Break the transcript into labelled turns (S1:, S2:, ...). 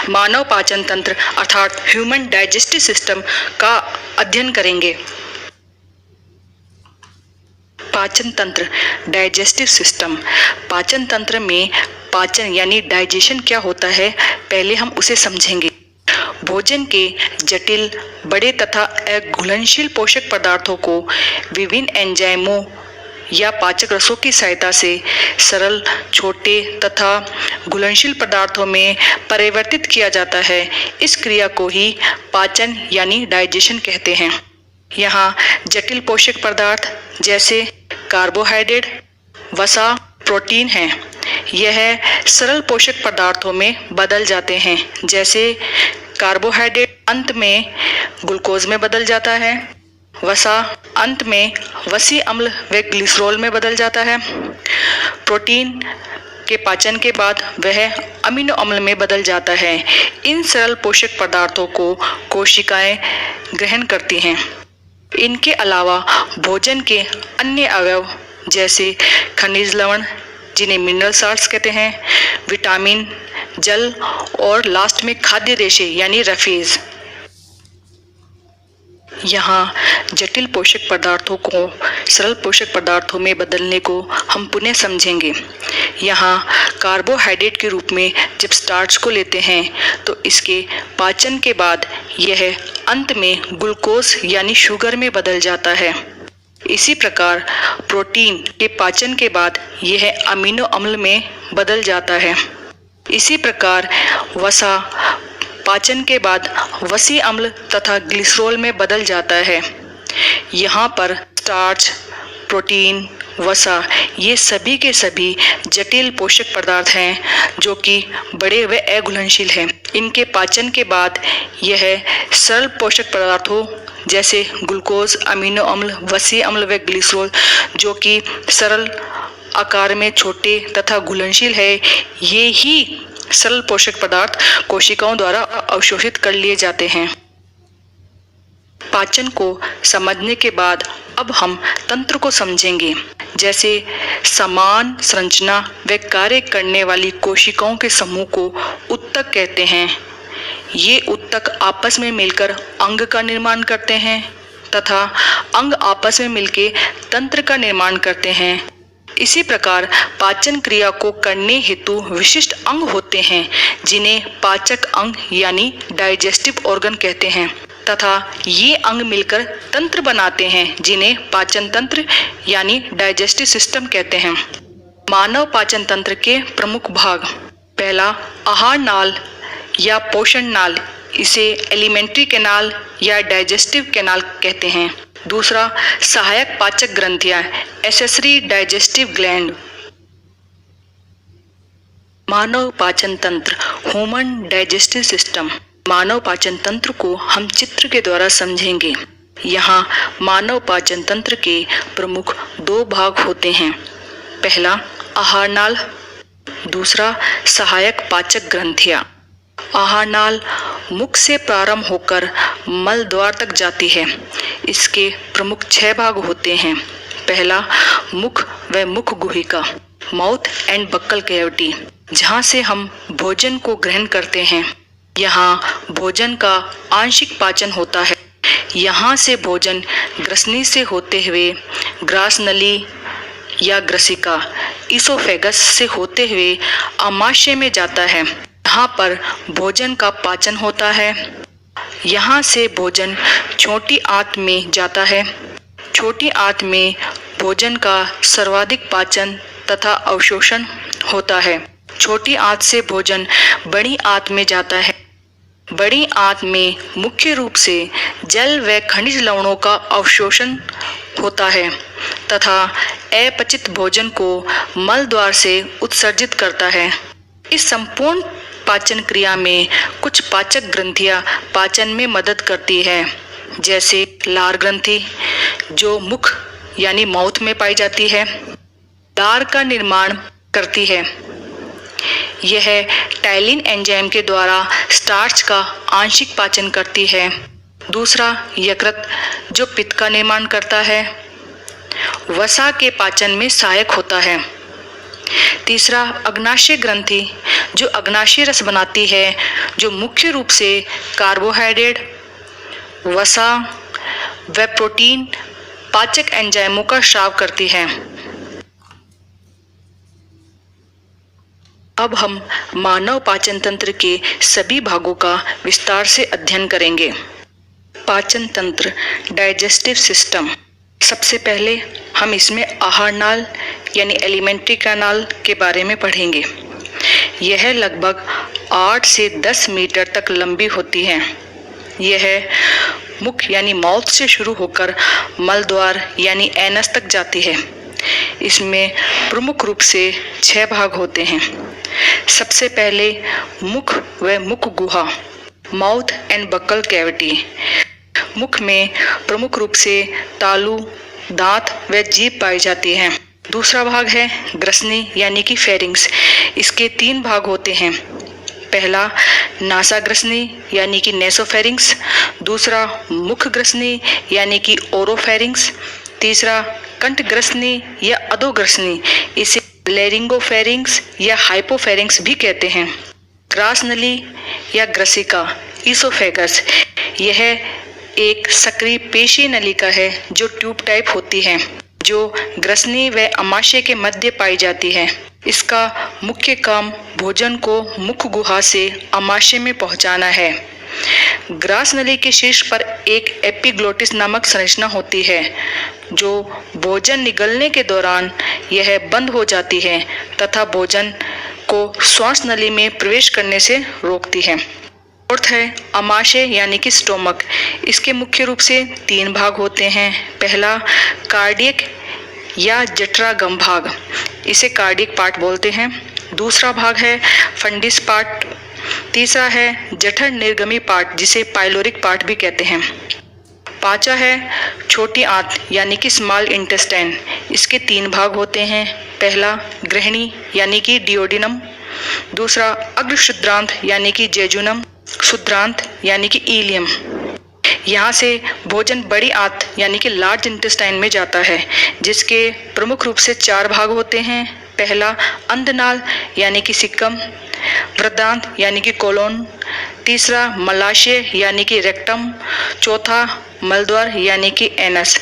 S1: मानव पाचन तंत्र अर्थात ह्यूमन डाइजेस्टिव सिस्टम का अध्ययन करेंगे। पाचन तंत्र, डाइजेस्टिव सिस्टम। पाचन तंत्र में पाचन यानी डाइजेशन क्या होता है, पहले हम उसे समझेंगे। भोजन के जटिल, बड़े तथा अघुलनशील पोषक पदार्थों को विभिन्न एंजाइमों या पाचक रसों की सहायता से सरल, छोटे तथा घुलनशील पदार्थों में परिवर्तित किया जाता है। इस क्रिया को ही पाचन यानी डाइजेशन कहते हैं। यहाँ जटिल पोषक पदार्थ जैसे कार्बोहाइड्रेट, वसा, प्रोटीन हैं। यह सरल पोषक पदार्थों में बदल जाते हैं, जैसे कार्बोहाइड्रेट अंत में ग्लूकोज में बदल जाता है, वसा अंत में वसी अम्ल व ग्लिसरॉल में बदल जाता है, प्रोटीन के पाचन के बाद वह अमीनो अम्ल में बदल जाता है। इन सरल पोषक पदार्थों को कोशिकाएं ग्रहण करती हैं। इनके अलावा भोजन के अन्य अवयव जैसे खनिज लवण, जिन्हें मिनरल साल्ट्स कहते हैं, विटामिन, जल और लास्ट में खाद्य रेशे यानी रफेज। यहाँ जटिल पोषक पदार्थों को सरल पोषक पदार्थों में बदलने को हम पुनः समझेंगे। यहाँ कार्बोहाइड्रेट के रूप में जब स्टार्च को लेते हैं तो इसके पाचन के बाद यह अंत में ग्लूकोज यानी शुगर में बदल जाता है। इसी प्रकार प्रोटीन के पाचन के बाद यह अमीनो अम्ल में बदल जाता है। इसी प्रकार वसा पाचन के बाद वसी अम्ल तथा ग्लिसरॉल में बदल जाता है। यहाँ पर स्टार्च, प्रोटीन, वसा ये सभी के सभी जटिल पोषक पदार्थ हैं जो कि बड़े व अघुलनशील हैं। इनके पाचन के बाद यह सरल पोषक पदार्थों जैसे ग्लूकोज, अमीनो अम्ल, वसी अम्ल व ग्लिसरॉल जो कि सरल आकार में छोटे तथा घुलनशील है, ये ही सरल पोषक पदार्थ कोशिकाओं द्वारा अवशोषित कर लिए जाते हैं। पाचन को समझने के बाद अब हम तंत्र को समझेंगे। जैसे समान संरचना व कार्य करने वाली कोशिकाओं के समूह को उत्तक कहते हैं। ये उत्तक आपस में मिलकर अंग का निर्माण करते हैं तथा अंग आपस में मिलकर तंत्र का निर्माण करते हैं। इसी प्रकार पाचन क्रिया को करने हेतु विशिष्ट अंग होते हैं जिन्हें पाचक अंग यानी डाइजेस्टिव ऑर्गन कहते हैं तथा ये अंग मिलकर तंत्र बनाते हैं जिन्हें पाचन तंत्र यानी डाइजेस्टिव सिस्टम कहते हैं। मानव पाचन तंत्र के प्रमुख भाग। पहला, आहार नाल या पोषण नाल, इसे एलिमेंट्री कैनाल या डाइजेस्टिव कैनाल कहते हैं। दूसरा, सहायक पाचक ग्रंथियां, एसेसरी डाइजेस्टिव ग्लैंड। मानव पाचन तंत्र, ह्यूमन डाइजेस्टिव सिस्टम। मानव पाचन तंत्र को हम चित्र के द्वारा समझेंगे। यहाँ मानव पाचन तंत्र के प्रमुख दो भाग होते हैं। पहला, आहार नाल, दूसरा सहायक पाचक ग्रंथियां। आहार नाल मुख से प्रारंभ होकर मल द्वार तक जाती है। इसके प्रमुख 6 भाग होते हैं। पहला, मुख व मुख गुहिका, माउथ एंड बक्कल कैविटी, जहाँ से हम भोजन को ग्रहण करते हैं। यहाँ भोजन का आंशिक पाचन होता है। यहाँ से भोजन ग्रसनी से होते हुए ग्रास नली या ग्रसिका, इसोफेगस से होते हुए आमाशय में जाता है। यहाँ पर भोजन का पाचन होता है। यहाँ से भोजन छोटी आंत में जाता है। छोटी आंत में भोजन का सर्वाधिक पाचन तथा अवशोषण होता है। छोटी आंत से भोजन बड़ी आंत में जाता है। बड़ी आंत में मुख्य रूप से जल व खनिज लवणों का अवशोषण होता है तथा अपचित भोजन को मल द्वार से उत्सर्जित करता है। इस संपूर्ण पाचन क्रिया में कुछ पाचक ग्रंथियां पाचन में मदद करती है, जैसे लार ग्रंथि जो मुख यानी माउथ में पाई जाती है, लार का निर्माण करती है। यह टाइलिन एंजाइम के द्वारा स्टार्च का आंशिक पाचन करती है। दूसरा, यकृत जो पित्त का निर्माण करता है। वसा के पाचन में सहायक होता है। तीसरा अग्नाशय ग्रंथि, जो अग्नाशय रस बनाती है, जो मुख्य रूप से कार्बोहाइड्रेट, वसा व प्रोटीन पाचक एंजाइमों का स्राव करती है। अब हम मानव पाचन तंत्र के सभी भागों का विस्तार से अध्ययन करेंगे। पाचन तंत्र, डाइजेस्टिव सिस्टम। सबसे पहले हम इसमें आहार नाल यानी एलिमेंट्री कैनाल के बारे में पढ़ेंगे। यह लगभग 8 से 10 मीटर तक लंबी होती है। यह मुख यानी माउथ से शुरू होकर मलद्वार यानी एनस तक जाती है। इसमें प्रमुख रूप से 6 भाग होते हैं। सबसे पहले मुख व मुख गुहा, माउथ एंड बक्कल कैविटी। मुख में प्रमुख रूप से तालू, दांत व जीभ पाई जाती है। दूसरा भाग है ग्रसनी यानी कि फेरिंग्स। इसके 3 भाग होते हैं। पहला नासाग्रसनी यानी कि नेसोफेरिंग्स, दूसरा मुख ग्रसनी यानी कि ओरोफेरिंग्स, तीसरा कंठग्रसनी या अधोग्रसनी, इसे लैरिंगोफेरिंग्स या हाइपोफेरिंग्स भी कहते हैं। ग्रास नली या ग्रसिका, ईसोफेगस, यह एक सक्रिय पेशी नलिका है जो ट्यूब टाइप होती है, जो ग्रसनी व अमाशय के मध्य पाई जाती है। इसका मुख्य काम भोजन को मुख गुहा से अमाशय में पहुंचाना है। ग्रास नली के शीर्ष पर एक एपिग्लोटिस नामक संरचना होती है, जो भोजन निगलने के दौरान यह बंद हो जाती है तथा भोजन को श्वास नली में प्रवेश करने से रोकती है। फोर्थ है अमाशय यानी कि स्टोमक। इसके मुख्य रूप से 3 भाग होते हैं। पहला कार्डियक या जठरागम भाग, इसे कार्डियक पार्ट बोलते हैं। दूसरा भाग है फंडिस पार्ट। तीसरा है जठर निर्गमी पार्ट, जिसे पाइलोरिक पार्ट भी कहते हैं। पांचवा है छोटी आंत यानी कि स्मॉल इंटेस्टाइन। इसके 3 भाग होते हैं। पहला गृहिणी यानी कि डियोडिनम, दूसरा अग्रशुद्रांत यानी कि जेजुनम, शुद्रांत यानी कि इलियम। यहाँ से भोजन बड़ी आंत यानी कि लार्ज इंटेस्टाइन में जाता है, जिसके प्रमुख रूप से 4 भाग होते हैं। पहला अंधनाल यानी कि सिक्कम, वृद्धांत यानी कि कोलोन, तीसरा मलाशय यानी कि रेक्टम, चौथा मलद्वार यानी कि एनस।